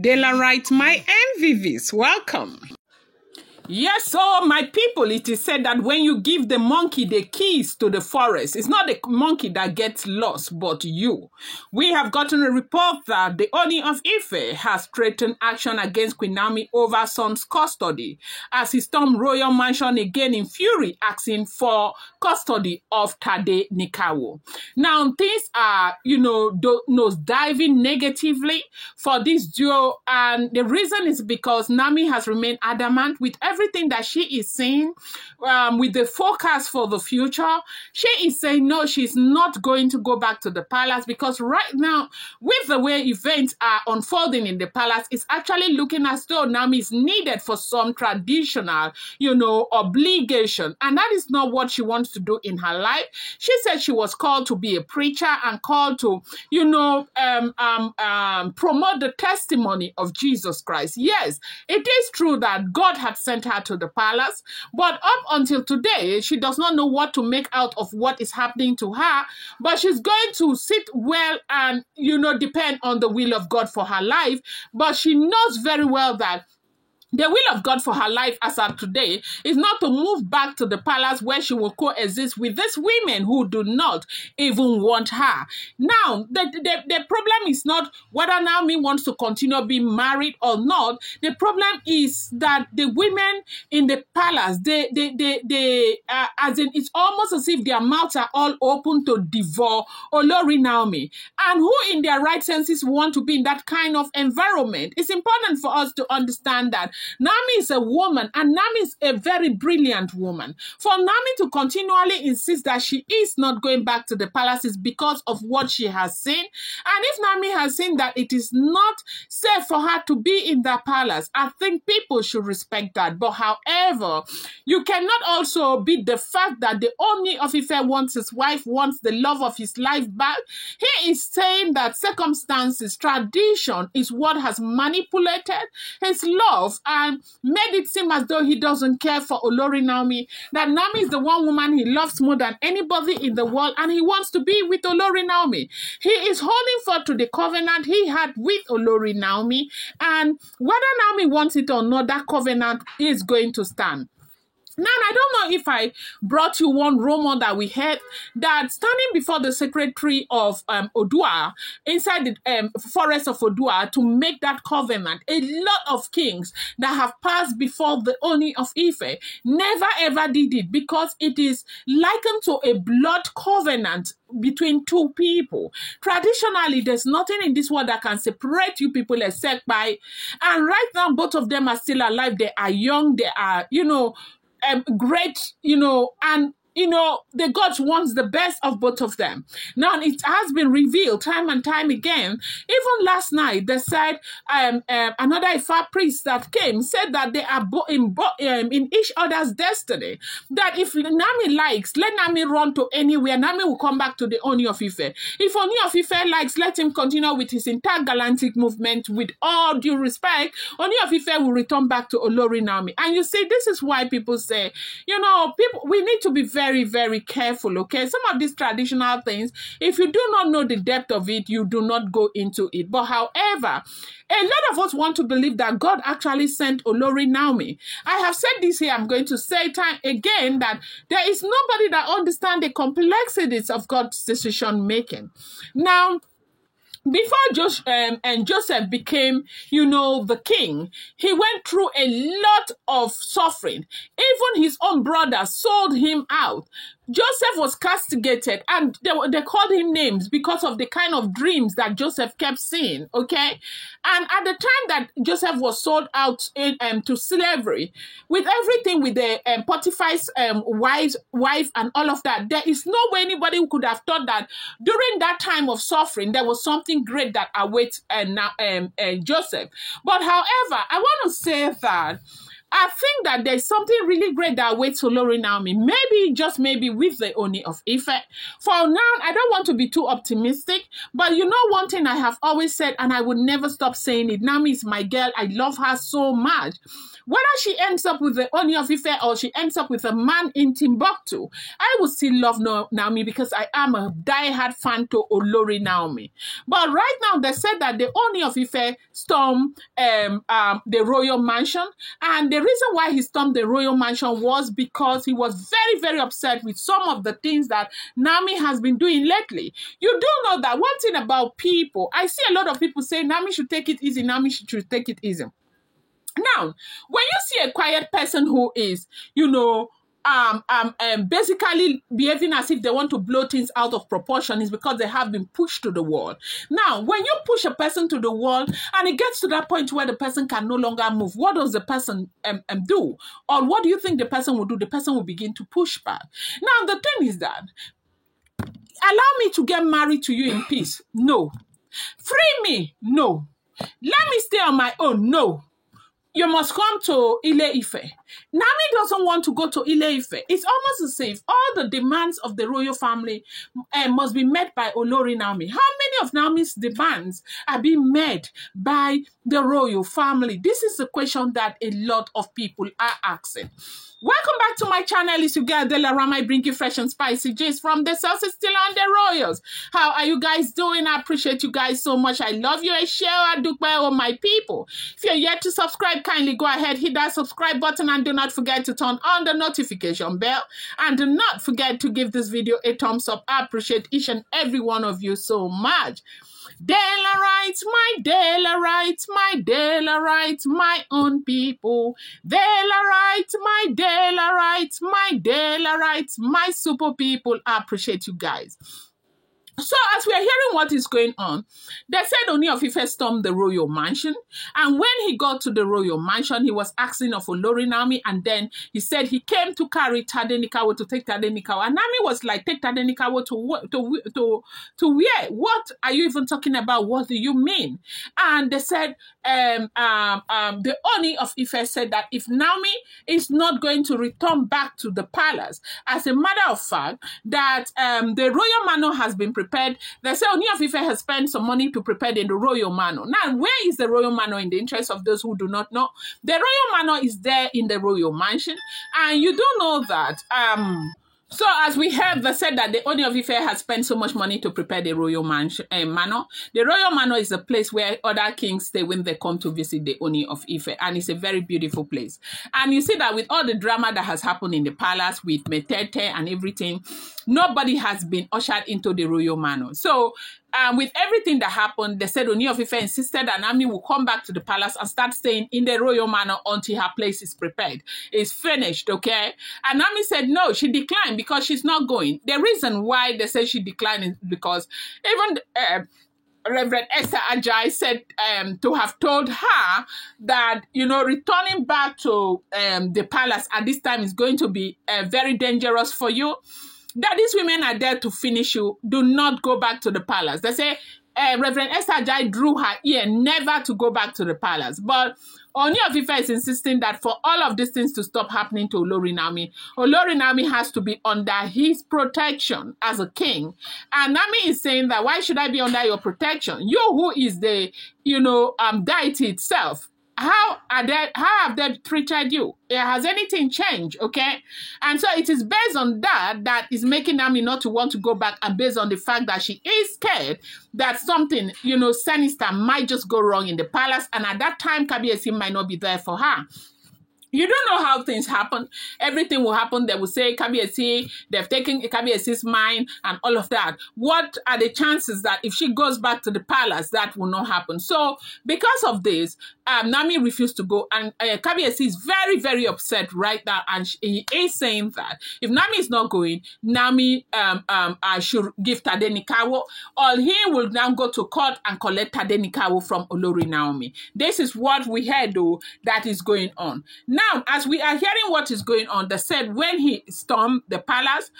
Daylight, my MVVs, welcome. Yes, so my people, it is said that when you give the monkey the keys to the forest, it's not the monkey that gets lost, but you. We have gotten a report that the Ooni of Ife has threatened action against Queen Naomi over son's custody, as he stormed royal mansion again in fury, asking for custody of Tadenikawo. Now, things are, nose diving negatively for this duo, and the reason is because Naomi has remained adamant with everything that she is saying, with the forecast for the future. She is saying no, she's not going to go back to the palace, because right now, with the way events are unfolding in the palace, it's actually looking as though Naomi is needed for some traditional, obligation. And that is not what she wants to do in her life. She said she was called to be a preacher and called to, promote the testimony of Jesus Christ. Yes, it is true that God had sent her to the palace, but up until today, she does not know what to make out of what is happening to her, but she's going to sit well and, depend on the will of God for her life. But she knows very well that the will of God for her life as of today is not to move back to the palace where she will coexist with these women who do not even want her. Now, the problem is not whether Naomi wants to continue being married or not. The problem is that the women in the palace, as in, it's almost as if their mouths are all open to devour Olori Naomi. And who in their right senses want to be in that kind of environment? It's important for us to understand that Naomi is a woman, and Naomi is a very brilliant woman. For Naomi to continually insist that she is not going back to the palace is because of what she has seen. And if Naomi has seen that it is not safe for her to be in the palace, I think people should respect that. But however, you cannot also beat the fact that the Ooni of Ife wants his wife, wants the love of his life back. He is saying that circumstances, tradition is what has manipulated his love and made it seem as though he doesn't care for Olori Naomi, that Naomi is the one woman he loves more than anybody in the world, and he wants to be with Olori Naomi. He is holding forth to the covenant he had with Olori Naomi, and whether Naomi wants it or not, that covenant is going to stand. Now, I don't know if I brought you one rumor that we heard that standing before the secretary of Odua, inside the forest of Odua, to make that covenant, a lot of kings that have passed before the Ooni of Ife never ever did it, because it is likened to a blood covenant between two people. Traditionally, there's nothing in this world that can separate you people except by, and right now, both of them are still alive. They are young. They are, great, and the God wants the best of both of them. Now, it has been revealed time and time again. Even last night, they said another Ifa priest that came said that they are in each other's destiny. That if Naomi likes, let Naomi run to anywhere. Naomi will come back to the Ooni of Ife. If Ooni of Ife likes, let him continue with his intergalactic movement. With all due respect, Ooni of Ife will return back to Olori Naomi. And you see, this is why people say, we need to be very, very careful, okay? Some of these traditional things, if you do not know the depth of it, you do not go into it. But however, a lot of us want to believe that God actually sent Olori Naomi. I have said this here, I'm going to say it again, that there is nobody that understands the complexities of God's decision making. Now, before Joseph became, the king, he went through a lot of suffering. Even his own brothers sold him out. Joseph was castigated, and they called him names because of the kind of dreams that Joseph kept seeing, okay? And at the time that Joseph was sold out to slavery, with everything with the Potiphar's wife and all of that, there is no way anybody who could have thought that during that time of suffering, there was something great that awaits Joseph. But however, I want to say that I think that there's something really great that awaits Olori Naomi. Maybe, just maybe, with the Ooni of Ife. For now, I don't want to be too optimistic, but one thing I have always said, and I would never stop saying it, Naomi is my girl. I love her so much. Whether she ends up with the Ooni of Ife or she ends up with a man in Timbuktu, I would still love Naomi because I am a diehard fan to Olori Naomi. But right now, they said that the Ooni of Ife stormed the royal mansion. And the reason why he stormed the royal mansion was because he was very, very upset with some of the things that Naomi has been doing lately. You do know that one thing about people, I see a lot of people say Naomi should take it easy, Naomi should take it easy. Now, when you see a quiet person who is, basically behaving as if they want to blow things out of proportion, is because they have been pushed to the wall. Now, when you push a person to the wall and it gets to that point where the person can no longer move, what does the person do? Or what do you think the person will do? The person will begin to push back. Now, the thing is that, allow me to get married to you in peace. No. Free me. No. Let me stay on my own. No. You must come to Ile Ife. Naomi doesn't want to go to Ile Ife. It's almost as if all the demands of the royal family must be met by Olori Naomi. How many of Naomi's demands are being met by the royal family? This is a question that a lot of people are asking. Welcome back to my channel. It's your girl Delarama. I bring you fresh and spicy gist from the sources still on the royals. How are you guys doing? I appreciate you guys so much. I love you. I share all my people. If you're yet to subscribe, kindly go ahead, hit that subscribe button, and do not forget to turn on the notification bell. And do not forget to give this video a thumbs up. I appreciate each and every one of you so much. Delarites, my Delarites, my Delarites, my own people. Delarites, my Delarites, my Delarites, my super people. I appreciate you guys. So as we are hearing what is going on, they said Ooni of Ife stormed the royal mansion. And when he got to the royal mansion, he was asking of Olori Naomi. And then he said he came to carry Tadenikawo, to take Tadenikawo. And Naomi was like, take Tadenikawo to where? What are you even talking about? What do you mean? And they said, the Ooni of Ife said that if Naomi is not going to return back to the palace, as a matter of fact, that the royal manor has been prepared. They say Ooni of Ife has spent some money to prepare the royal manor. Now, where is the royal manor in the interest of those who do not know? The royal manor is there in the royal mansion. And you do know that so as we heard, they said that the Ooni of Ife has spent so much money to prepare the royal manor. The royal manor is a place where other kings stay when they come to visit the Ooni of Ife, and it's a very beautiful place. And you see that with all the drama that has happened in the palace with Metete and everything, nobody has been ushered into the royal manor. So with everything that happened, they said Ooni of Ife insisted that Naomi will come back to the palace and start staying in the royal manor until her place is prepared. It's finished, okay? And Naomi said no, she declined because she's not going. The reason why they said she declined is because even Reverend Esther Ajayi said to have told her that, returning back to the palace at this time is going to be very dangerous for you. That these women are there to finish you. Do not go back to the palace. They say Reverend Esther Ajayi drew her ear never to go back to the palace. But Ooni of Ife is insisting that for all of these things to stop happening to Olori Naomi has to be under his protection as a king. And Naomi is saying that, why should I be under your protection? You who is the, deity itself. How have they treated you? Has anything changed? Okay. And so it is based on that is making Naomi not to want to go back, and based on the fact that she is scared that something, sinister might just go wrong in the palace. And at that time, Kabiyesi might not be there for her. You don't know how things happen. Everything will happen. They will say, Kabiyesi, they've taken Kabiyesi's mind and all of that. What are the chances that if she goes back to the palace, that will not happen? So because of this, Naomi refused to go. And Kabiyesi is very, very upset right now. And he is saying that if Naomi is not going, Naomi should give Tadenikawo, or he will now go to court and collect Tadenikawo from Olori Naomi. This is what we heard, though, that is going on. Now, as we are hearing what is going on, they said when he stormed the palace,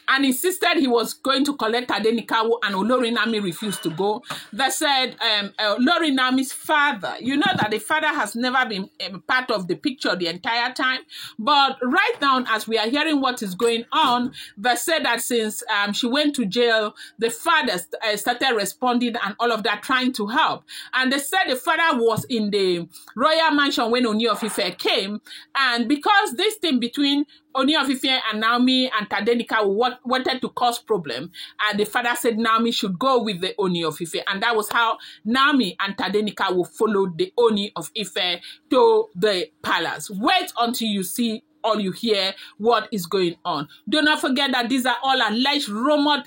and insisted he was going to collect Tadenikawo, and Olori Naomi refused to go. They said Olori Naomi's father, you know that the father has never been part of the picture the entire time, but right now, as we are hearing what is going on, they said that since she went to jail, the father started responding and all of that, trying to help. And they said the father was in the royal mansion when Ooni of Ife came, and because this thing between Ooni of Ife and Naomi and Tadenikawo wanted to cause problem, and the father said Naomi should go with the Ooni of Ife, and that was how Naomi and Tadenikawo followed the Ooni of Ife to the palace. Wait until you see or you hear what is going on. Do not forget that these are all alleged, rumored,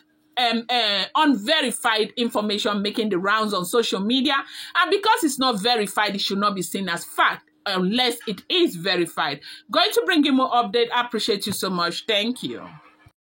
unverified information making the rounds on social media, and because it's not verified, it should not be seen as fact unless it is verified. Going to bring you more update. I appreciate you so much. Thank you.